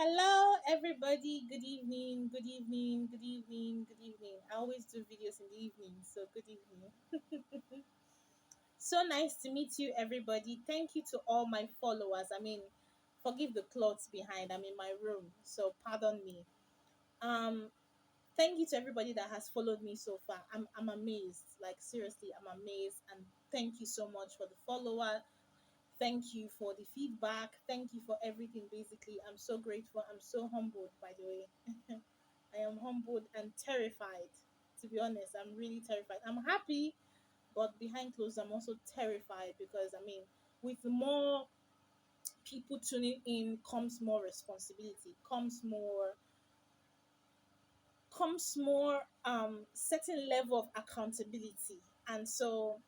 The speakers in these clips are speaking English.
Hello, everybody. Good evening. Good evening. Good evening. Good evening. I always do videos in the evening, so good evening. So nice to meet you, everybody. Thank you to all my followers. Forgive the clothes behind. I'm in my room, so pardon me. Um, Thank you to everybody that has followed me so far. I'm amazed. Like seriously, I'm amazed, and thank you so much for the follower. Thank you for the feedback. Thank you for everything. Basically, I'm so grateful. I'm so humbled, by the way. I am humbled and terrified. To be honest, I'm really terrified. I'm happy, but behind closed, I'm also terrified because with more people tuning in comes more responsibility, comes more certain level of accountability, and so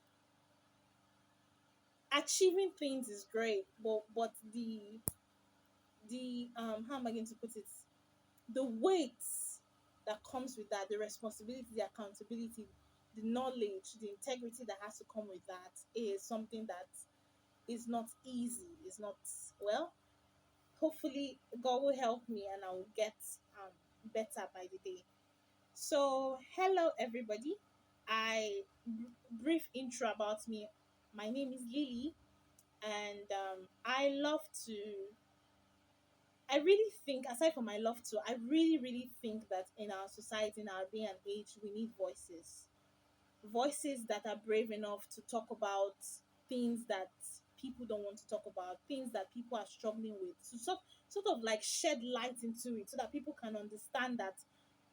achieving things is great, but the how am I going to put it? The weight that comes with that, the responsibility, the accountability, the knowledge, the integrity that has to come with that is something that is not easy. It's not, well, hopefully God will help me and I will get better by the day. So, hello everybody. Brief intro about me. My name is Lily, and I really think, aside from my love to, I really think that in our society, in our day and age, we need voices. Voices that are brave enough to talk about things that people don't want to talk about, things that people are struggling with. So sort of like shed light into it so that people can understand that,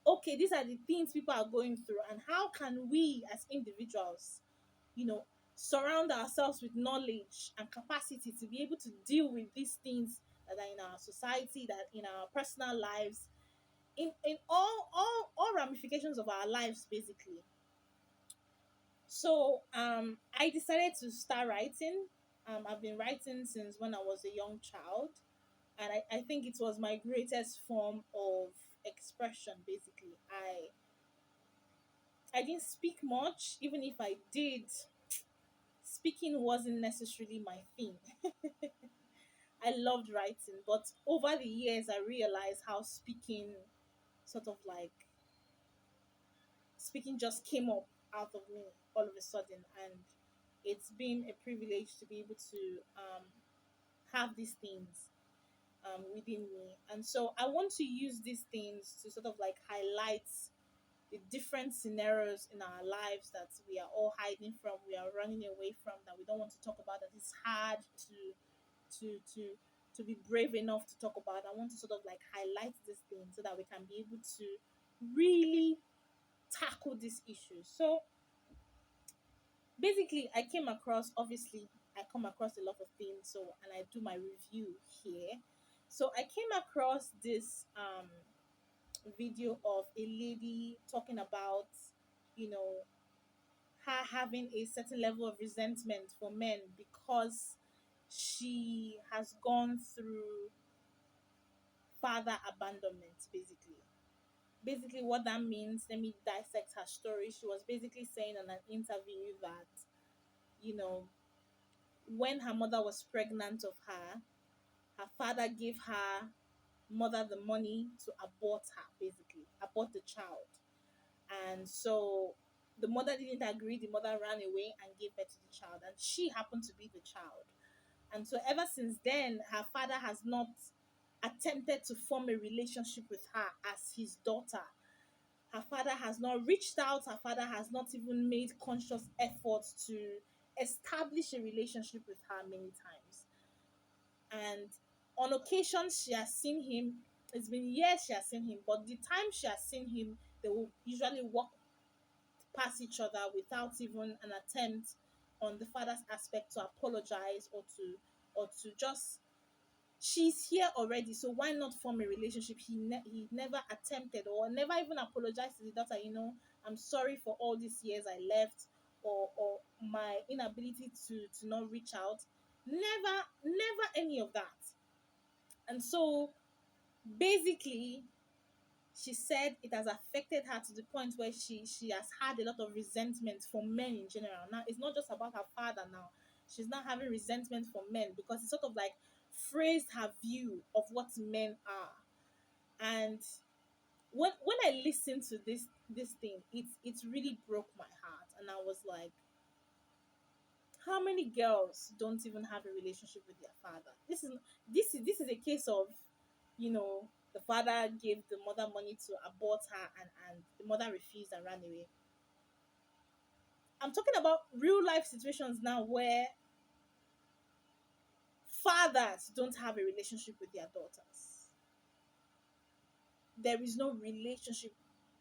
okay, these are the things people are going through, and how can we as individuals, you know, surround ourselves with knowledge and capacity to be able to deal with these things that are in our society, that in our personal lives, in all ramifications of our lives, basically. So I decided to start writing. I've been writing since when I was a young child, and I think it was my greatest form of expression. Basically, I didn't speak much. Even if I did, speaking wasn't necessarily my thing. I loved writing, but over the years, I realized how sort of like, speaking just came up out of me all of a sudden. And it's been a privilege to be able to have these things within me. And so I want to use these things to sort of like highlight the different scenarios in our lives that we are all hiding from, we are running away from, that we don't want to talk about, that it's hard to to to be brave enough to talk about. I want to sort of like highlight this thing so that we can be able to really tackle these issues. So basically, I come across a lot of things, so, and I do my review here. So I came across this video of a lady talking about, you know, her having a certain level of resentment for men because she has gone through father abandonment, basically what that means. Let me dissect her story. She was basically saying in an interview that, you know, when her mother was pregnant of her father gave her mother the money to abort her, basically abort the child. And so the mother didn't agree. The mother ran away and gave birth to the child, and she happened to be the child. And so ever since then, her father has not attempted to form a relationship with her as his daughter. Her father has not reached out. Her father has not even made conscious efforts to establish a relationship with her many times. And on occasion, she has seen him. It's been years she has seen him, but the time she has seen him, they will usually walk past each other without even an attempt on the father's aspect to apologize or to just, she's here already, so why not form a relationship? He never attempted or never even apologized to the daughter. I'm sorry for all these years I left, or my inability to not reach out. Never any of that. And so basically, she said it has affected her to the point where she has had a lot of resentment for men in general. Now it's not just about her father. Now she's not having resentment for men because it's sort of like phrased her view of what men are. And when I listened to this thing, it's really broke my heart, and I was like, how many girls don't even have a relationship with their father? This is a case of, the father gave the mother money to abort her, and the mother refused and ran away. I'm talking about real life situations now where fathers don't have a relationship with their daughters. There is no relationship.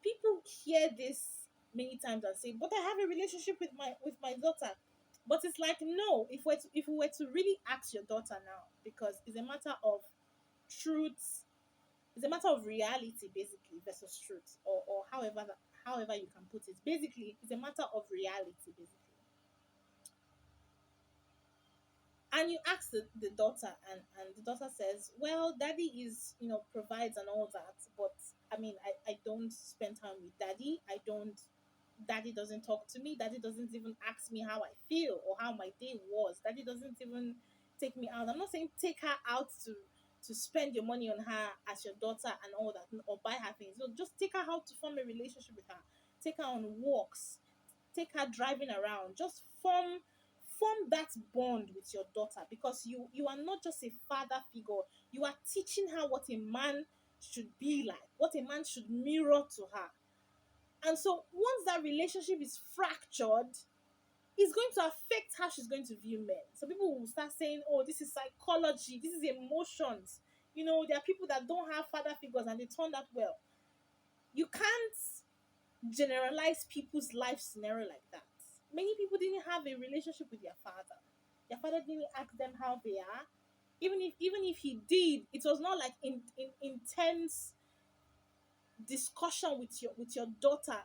People hear this many times and say, "But I have a relationship with my daughter." But it's like, no. If we were to really ask your daughter now, because it's a matter of truth, it's a matter of reality, basically, versus truth, or however you can put it. Basically, it's a matter of reality, basically. And you ask the daughter, and the daughter says, well, daddy is, provides and all that, but I mean, I don't spend time with daddy. Daddy doesn't talk to me. Daddy doesn't even ask me how I feel or how my day was. Daddy doesn't even take me out. I'm not saying take her out to spend your money on her as your daughter and all that, or buy her things. No, just take her out to form a relationship with her. Take her on walks, take her driving around. Just form that bond with your daughter, because you are not just a father figure. You are teaching her what a man should be like, what a man should mirror to her. And so once that relationship is fractured, it's going to affect how she's going to view men. So people will start saying, oh, this is psychology, this is emotions. There are people that don't have father figures and they turn out well. You can't generalize people's life scenario like that. Many people didn't have a relationship with their father. Their father didn't ask them how they are. Even if he did, it was not like in intense discussion with your daughter,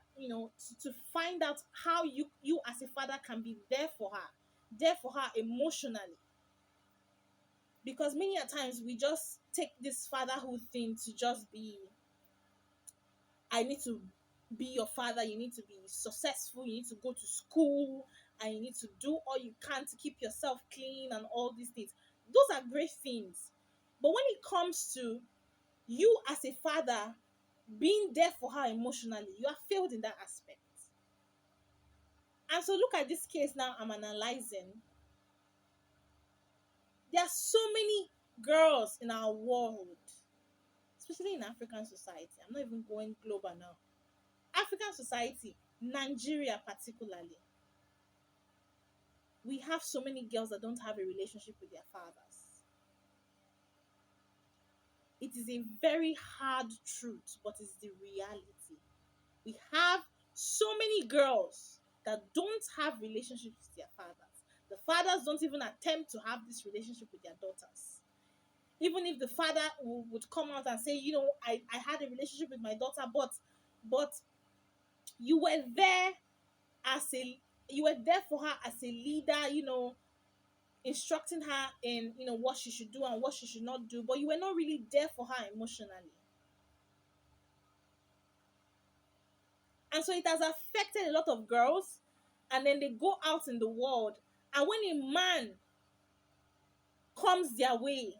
to find out how you as a father can be there for her emotionally. Because many a times we just take this fatherhood thing to just be, I need to be your father, you need to be successful, you need to go to school, and you need to do all you can to keep yourself clean and all these things. Those are great things. But when it comes to you as a father being there for her emotionally, you are failed in that aspect. And so look at this case now I'm analyzing. There are so many girls in our world, especially in African society. I'm not even going global now. African society, Nigeria particularly, we have so many girls that don't have a relationship with their fathers. It is a very hard truth, but it's the reality. We have so many girls that don't have relationships with their fathers. The fathers don't even attempt to have this relationship with their daughters. Even if the father would come out and say, I had a relationship with my daughter, but you were there as a you were there for her as a leader, instructing her in, what she should do and what she should not do, but you were not really there for her emotionally. And so it has affected a lot of girls, and then they go out in the world, and when a man comes their way,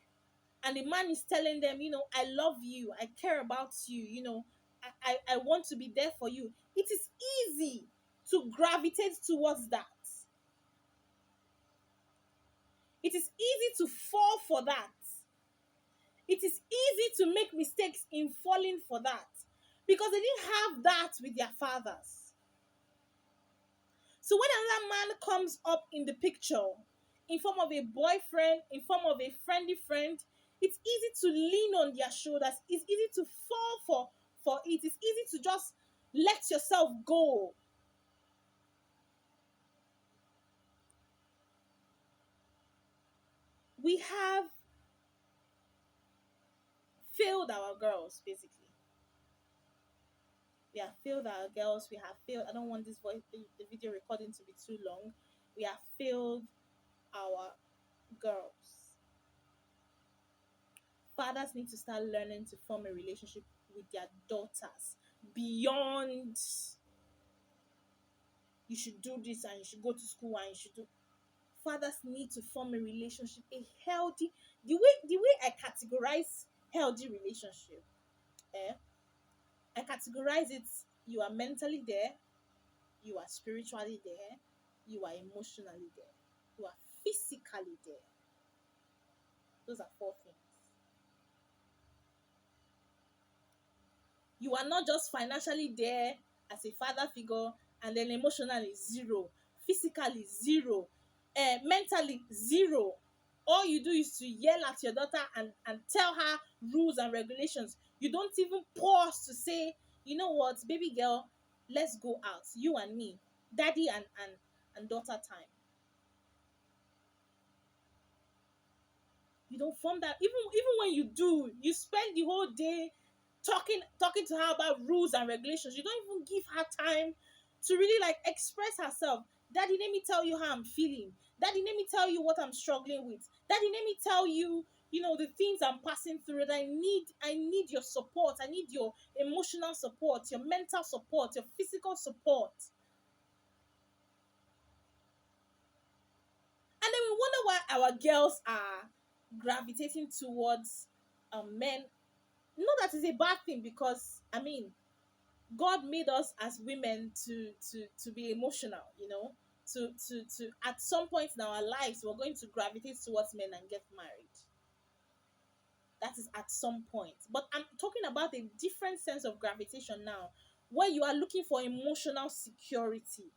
and the man is telling them, I love you, I care about you, I want to be there for you, it is easy to gravitate towards that. It is easy to fall for that. It is easy to make mistakes in falling for that, because they didn't have that with their fathers. So when another man comes up in the picture, in form of a boyfriend, in form of a friendly friend, it's easy to lean on their shoulders. It's easy to fall for it. It's easy to just let yourself go. We have failed our girls, basically. We have failed our girls. We have failed. I don't want the video recording to be too long. We have failed our girls. Fathers need to start learning to form a relationship with their daughters beyond, you should do this and you should go to school and you should do. Fathers need to form a relationship, a healthy, the way I categorize healthy relationship. Eh? I categorize it: you are mentally there, you are spiritually there, you are emotionally there, you are physically there. Those are four things. You are not just financially there as a father figure and then emotionally zero, physically zero, mentally zero. All you do is to yell at your daughter and tell her rules and regulations. You don't even pause to say, you know what, baby girl, let's go out, you and me, daddy and daughter time. You don't form that. Even when you do, you spend the whole day talking to her about rules and regulations. You don't even give her time to really like express herself. Daddy, let me tell you how I'm feeling. Daddy, let me tell you what I'm struggling with. Daddy, let me tell you, the things I'm passing through. That I need your support. I need your emotional support, your mental support, your physical support. And then we wonder why our girls are gravitating towards men. Not that it's a bad thing, because I mean, God made us as women to be emotional, to at some point in our lives we're going to gravitate towards men and get married. That is at some point. But I'm talking about a different sense of gravitation now, where you are looking for emotional security,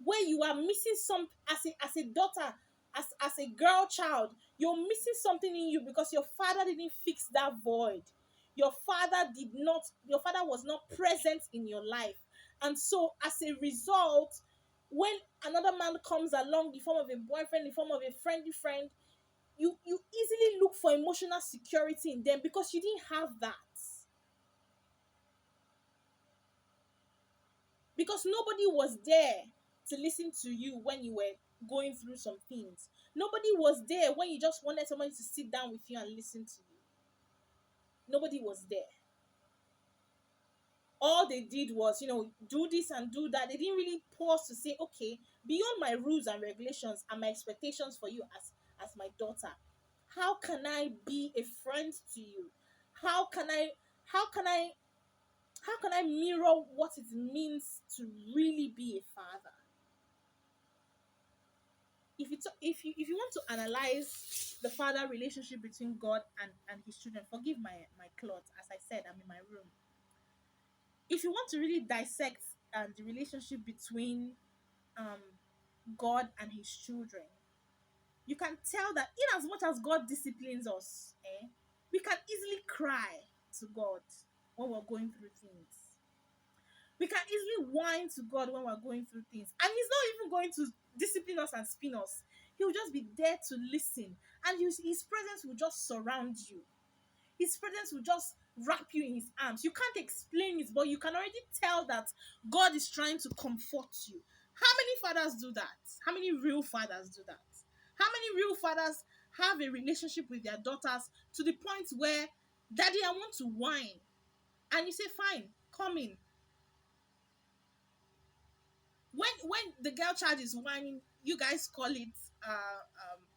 where you are missing some as a daughter, as a girl child, you're missing something in you because your father didn't fix that void. Your father was not present in your life. And so as a result, when another man comes along in the form of a boyfriend, in the form of a friendly friend, you easily look for emotional security in them because you didn't have that. Because nobody was there to listen to you when you were going through some things. Nobody was there when you just wanted somebody to sit down with you and listen to you. Nobody was there. All they did was, do this and do that. They didn't really pause to say, okay, beyond my rules and regulations and my expectations for you as my daughter, how can I be a friend to you? How can I how can I how can I mirror what it means to really be a father? If you want to analyze the father relationship between God and his children, forgive my cloth. As I said, I'm in my room. If you want to really dissect the relationship between um God and his children, you can tell that in as much as God disciplines us, we can easily cry to God when we're going through things. We can easily whine to God when we're going through things. And he's not even going to discipline us and spin us. He will just be there to listen. And his presence will just surround you. His presence will just wrap you in his arms. You can't explain it, but you can already tell that God is trying to comfort you. How many fathers do that? How many real fathers do that? How many real fathers have a relationship with their daughters to the point where, Daddy, I want to whine. And you say, fine, come in. When the girl child is whining, you guys call it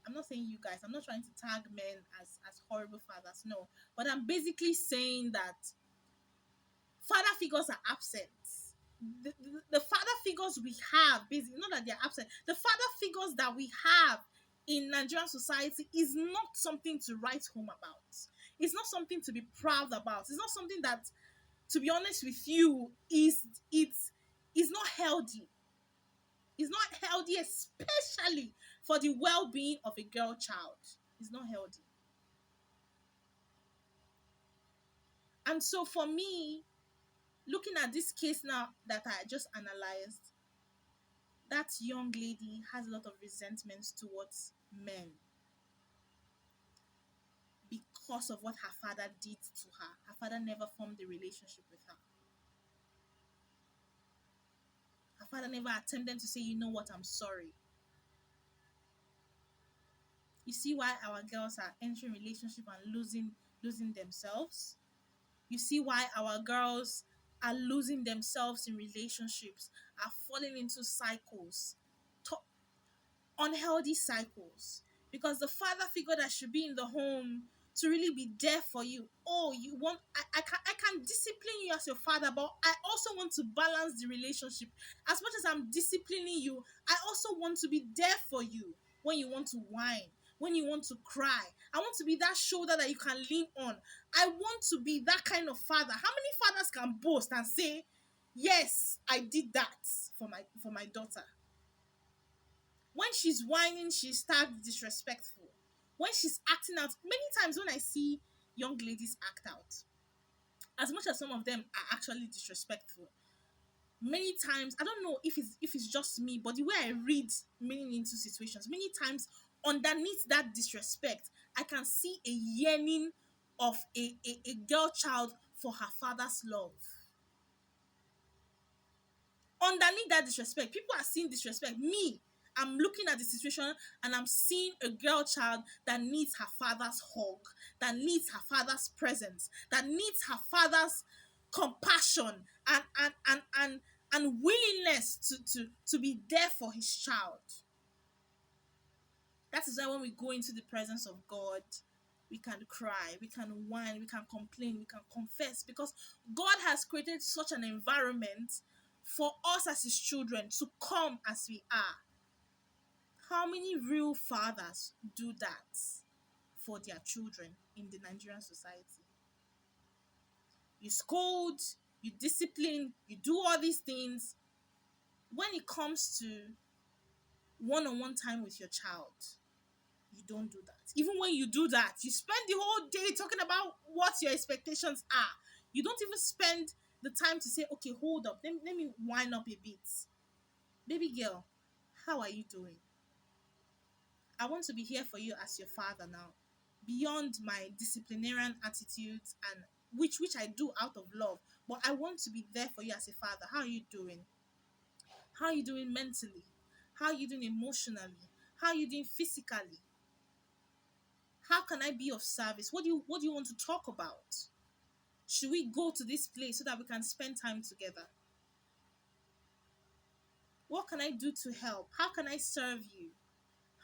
I'm not saying you guys, I'm not trying to tag men as horrible fathers, no, but I'm basically saying that father figures are absent. The father figures we have, basically, not that they're absent, the father figures that we have in Nigerian society is not something to write home about. It's not something to be proud about. It's not something that, to be honest with you, is not healthy. It's not healthy, especially for the well-being of a girl child. It's not healthy. And so for me, looking at this case now that I just analyzed, that young lady has a lot of resentments towards men because of what her father did to her. Her father never formed a relationship with her. Her father never attempted to say, you know what, I'm sorry. You see why our girls are entering relationship and losing themselves? You see why our girls are losing themselves in relationships, are falling into cycles, to- unhealthy cycles. Because the father figure that should be in the home to really be there for you. Oh, you want, I can disciplining you as your father, but I also want to balance the relationship. As much as I'm disciplining you, I also want to be there for you when you want to whine, when you want to cry. I want to be that shoulder that you can lean on. I want to be that kind of father. How many fathers can boast and say, yes, I did that for my daughter? When she's whining, she starts disrespectful. When she's acting out, many times when I see young ladies act out, as much as some of them are actually disrespectful, many times I don't know if it's just me, but the way I read meaning into situations, many times underneath that disrespect, I can see a yearning of a girl child for her father's love. Underneath that disrespect, people are seeing disrespect. Me, I'm looking at the situation and I'm seeing a girl child that needs her father's hug, that needs her father's presence, that needs her father's compassion and willingness to be there for his child. That is why when we go into the presence of God, we can cry, we can whine, we can complain, we can confess, because God has created such an environment for us as his children to come as we are. How many real fathers do that for their children in the Nigerian society? You scold, you discipline, you do all these things. When it comes to one-on-one time with your child, you don't do that. Even when you do that, you spend the whole day talking about what your expectations are. You don't even spend the time to say, okay, hold up, let me wind up a bit. Baby girl, how are you doing? I want to be here for you as your father now. Beyond my disciplinarian attitudes, and which I do out of love, but I want to be there for you as a father. How are you doing? How are you doing mentally? How are you doing emotionally? How are you doing physically? How can I be of service? What do you want to talk about? Should we go to this place so that we can spend time together? What can I do to help? How can I serve you?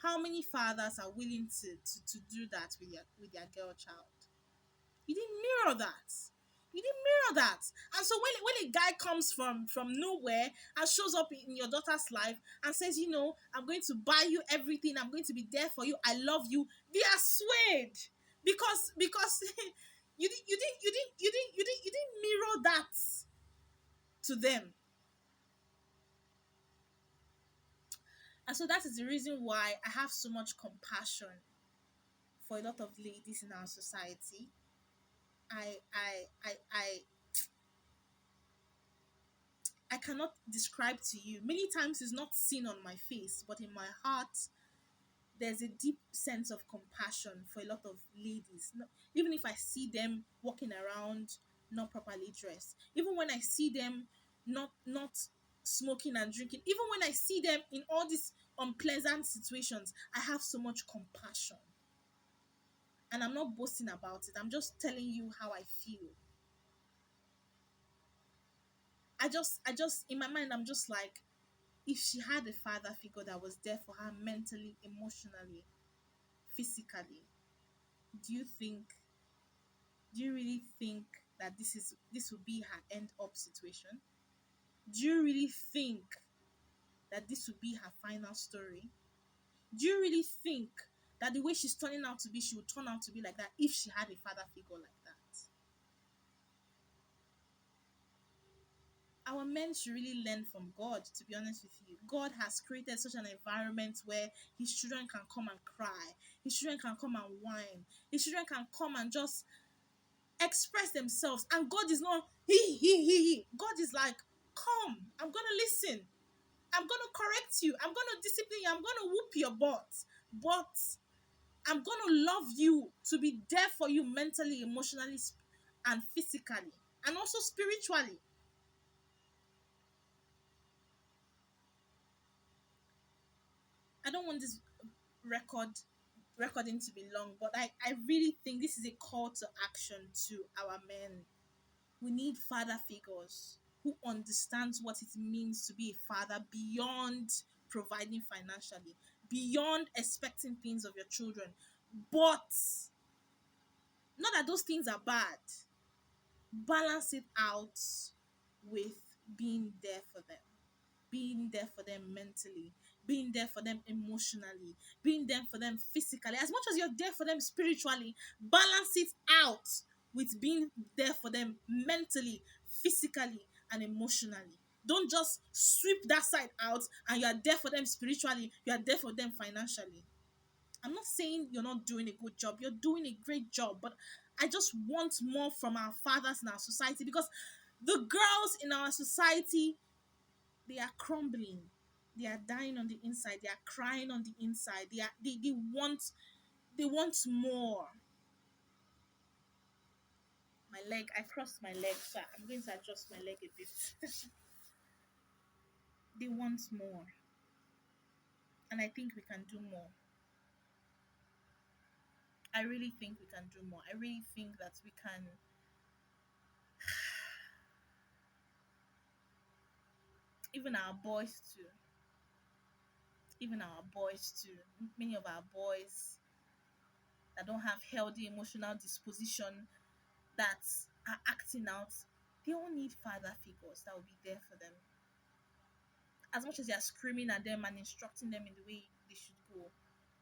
How many fathers are willing to do that with their girl child? You didn't mirror that. You didn't mirror that. And so when a guy comes from nowhere and shows up in your daughter's life and says, I'm going to buy you everything, I'm going to be there for you, I love you, they are swayed. Because you didn't mirror that to them. And so that is the reason why I have so much compassion for a lot of ladies in our society. I cannot describe to you. Many times it's not seen on my face, but in my heart, there's a deep sense of compassion for a lot of ladies. Even if I see them walking around not properly dressed, even when I see them not smoking and drinking, even when I see them in all these unpleasant situations, I have so much compassion. And I'm not boasting about it. I'm just telling you how I feel. I just in my mind, I'm just like, if she had a father figure that was there for her mentally, emotionally, physically, do you think do you really think that this will be her end up situation? Do you really think that this will be her final story? Do you really think that the way she's turning out to be, she would turn out to be like that if she had a father figure like that? Our men should really learn from God, to be honest with you. God has created such an environment where his children can come and cry, his children can come and whine, his children can come and just express themselves. And God is not he. God is like, come, I'm gonna listen, I'm gonna correct you, I'm gonna discipline you, I'm gonna whoop your butt, but I'm gonna love you, to be there for you mentally, emotionally, and physically, and also spiritually. I don't want this recording to be long, but I really think this is a call to action to our men. We need father figures who understands what it means to be a father, beyond providing financially, beyond expecting things of your children. But not that those things are bad, balance it out with being there for them, being there for them mentally, being there for them emotionally, being there for them physically. As much as you're there for them spiritually, balance it out with being there for them mentally, physically, and emotionally. Don't just sweep that side out and you are there for them spiritually, you are there for them financially. I'm not saying you're not doing a good job, you're doing a great job, but I just want more from our fathers in our society, because the girls in our society, they are crumbling, they are dying on the inside, they are crying on the inside, they want more. My leg, I crossed my leg, so I'm going to adjust my leg a bit. They want more, and I think we can do more. I really think we can do more. I really think that we can. Even our boys too, even our boys too, many of our boys that don't have healthy emotional disposition, that are acting out, they all need father figures that will be there for them. As much as you're screaming at them and instructing them in the way they should go,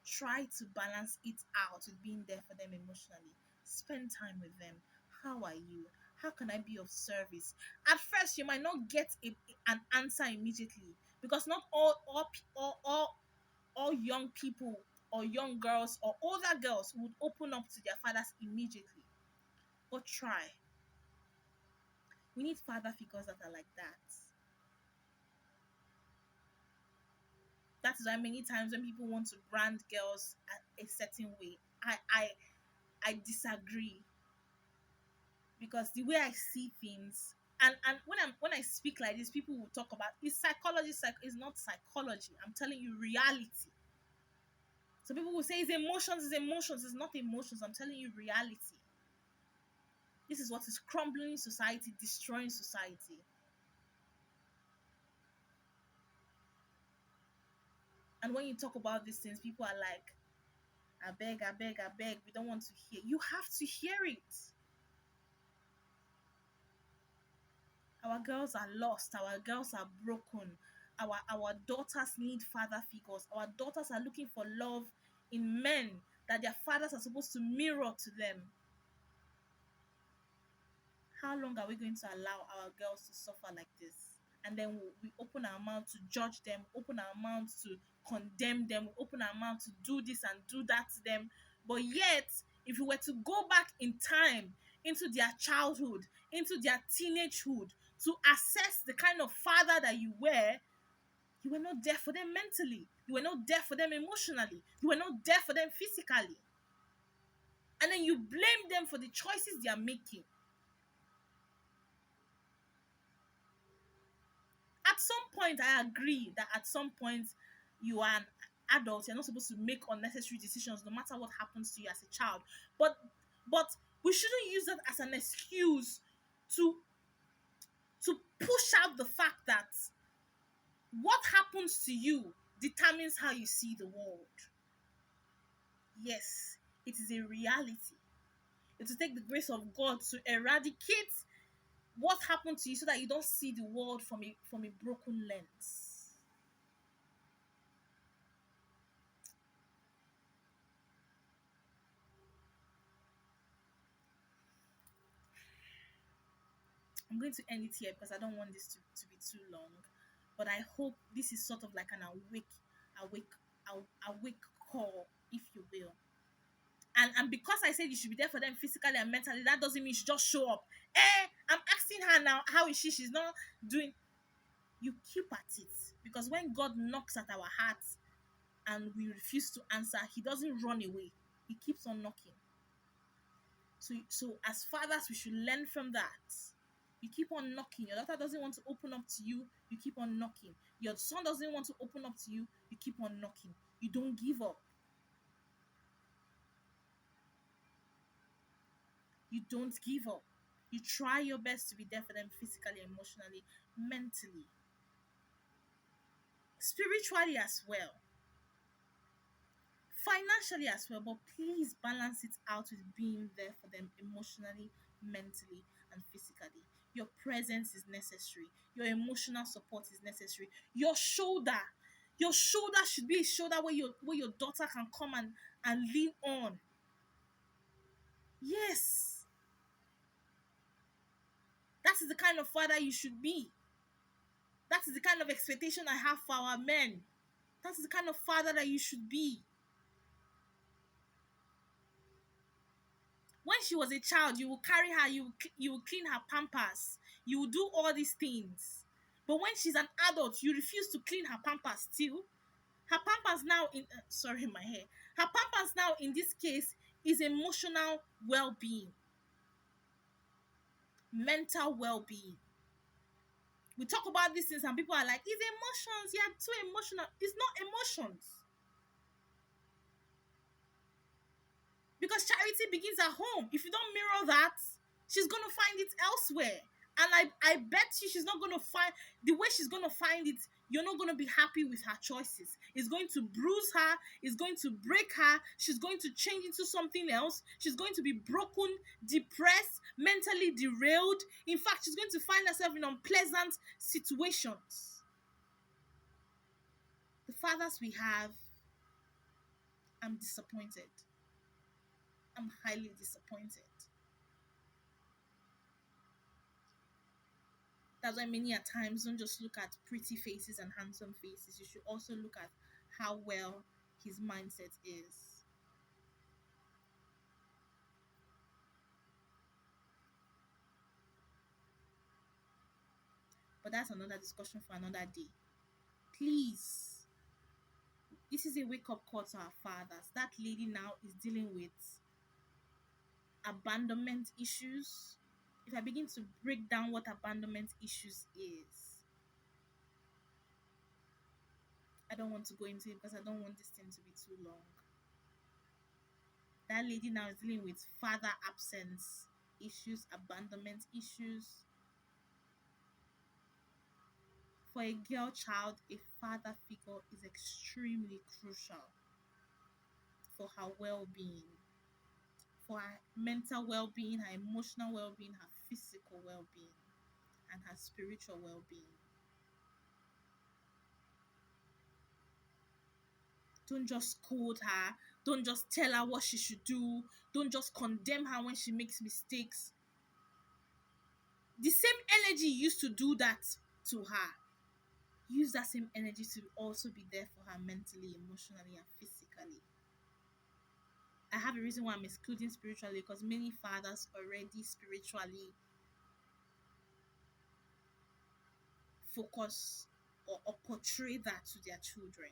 try to balance it out with being there for them emotionally. Spend time with them. How are you? How can I be of service? At first, you might not get an answer immediately, because not all young people or young girls or older girls would open up to their fathers immediately. But try. We need father figures that are like that. That is why many times when people want to brand girls a certain way, I disagree, because the way I see things, and when I speak like this, people will talk about it's psychology. It's not psychology. I'm telling you reality. So people will say it's emotions, it's emotions. It's not emotions. I'm telling you reality. This is what is crumbling society, destroying society. And when you talk about these things, people are like, I beg, I beg, I beg. We don't want to hear. You have to hear it. Our girls are lost. Our girls are broken. Our daughters need father figures. Our daughters are looking for love in men that their fathers are supposed to mirror to them. How long are we going to allow our girls to suffer like this? And then we open our mouth to judge them, open our mouths to condemn them, open our mouth to do this and do that to them. But yet, if you were to go back in time into their childhood, into their teenagehood, to assess the kind of father that you were not there for them mentally. You were not there for them emotionally. You were not there for them physically. And then you blame them for the choices they are making. At some point, I agree that at some point you are an adult, you're not supposed to make unnecessary decisions no matter what happens to you as a child. But we shouldn't use that as an excuse to push out the fact that what happens to you determines how you see the world. Yes, it is a reality. It will take the grace of God to eradicate what happened to you so that you don't see the world from a broken lens. I'm going to end it here because I don't want this to be too long. But I hope this is sort of like an awake, awake call, if you will. And because I said you should be there for them physically and mentally, that doesn't mean you should just show up. I'm asking her now, how is she? She's not doing. You keep at it, because when God knocks at our hearts and we refuse to answer, He doesn't run away. He keeps on knocking. So as fathers, we should learn from that. You keep on knocking. Your daughter doesn't want to open up to you, you keep on knocking. Your son doesn't want to open up to you, you keep on knocking. You don't give up. You don't give up. You try your best to be there for them physically, emotionally, mentally, spiritually as well, financially as well. But please balance it out with being there for them emotionally, mentally, and and physically. Your presence is necessary. Your emotional support is necessary. Your shoulder should be a shoulder where your daughter can come and lean on. Yes, that is the kind of father you should be. That is the kind of expectation I have for our men. That is the kind of father that you should be. When she was a child, you will carry her, you will clean her pampers, you will do all these things. But when she's an adult, you refuse to clean her pampers still. Her pampers now in sorry, my hair. Her pampers now in this case is emotional well-being, mental well-being. We talk about these things and people are like, it's emotions, you're too emotional. It's not emotions. Because charity begins at home. If you don't mirror that, she's gonna find it elsewhere. And I bet you she's not gonna find the way she's gonna find it. You're not gonna be happy with her choices. It's going to bruise her. It's going to break her. She's going to change into something else. She's going to be broken, depressed, mentally derailed. In fact, she's going to find herself in unpleasant situations. The fathers we have, I'm disappointed. I'm highly disappointed. That's why many a times don't just look at pretty faces and handsome faces. You should also look at how well his mindset is. But that's another discussion for another day. Please, this is a wake-up call to our fathers. That lady now is dealing with abandonment issues. If I begin to break down what abandonment issues is, I don't want to go into it because I don't want this thing to be too long. That lady now is dealing with father absence issues, abandonment issues. For a girl child, a father figure is extremely crucial for her well-being, for her mental well-being, her emotional well-being, her physical well-being, and her spiritual well-being. Don't just scold her. Don't just tell her what she should do. Don't just condemn her when she makes mistakes. The same energy you used to do that to her, use that same energy to also be there for her mentally, emotionally, and physically. I have a reason why I'm excluding spiritually, because many fathers already spiritually focus or portray that to their children.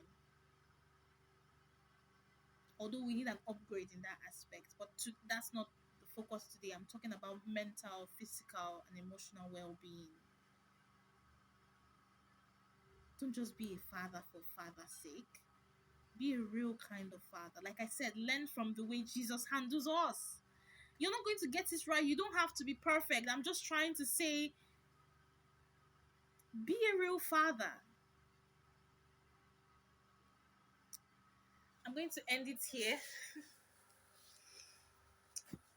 Although we need an upgrade in that aspect, but that's not the focus today. I'm talking about mental, physical, and emotional well-being. Don't just be a father for father's sake. Be a real kind of father. Like I said, learn from the way Jesus handles us. You're not going to get it right. You don't have to be perfect. I'm just trying to say, be a real father. I'm going to end it here.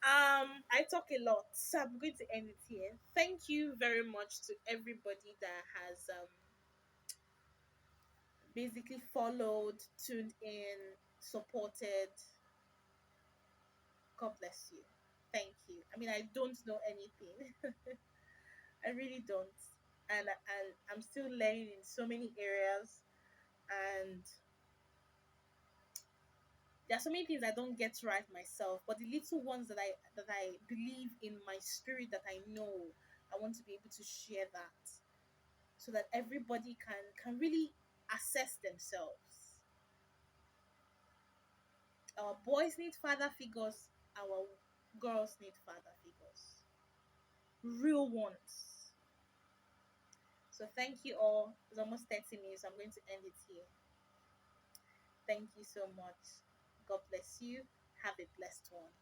I talk a lot, so I'm going to end it here. Thank you very much to everybody that has basically followed, tuned in, supported. God bless you. Thank you. I mean, I don't know anything. I really don't. And I'm still learning in so many areas, and there are so many things I don't get right myself, but the little ones that I believe in my spirit, that I know, I want to be able to share that, so that everybody can really assess themselves. Our boys need father figures, our girls need father figures, real ones. So thank you all. It's almost 30 minutes. I'm going to end it here. Thank you so much. God bless you. Have a blessed one.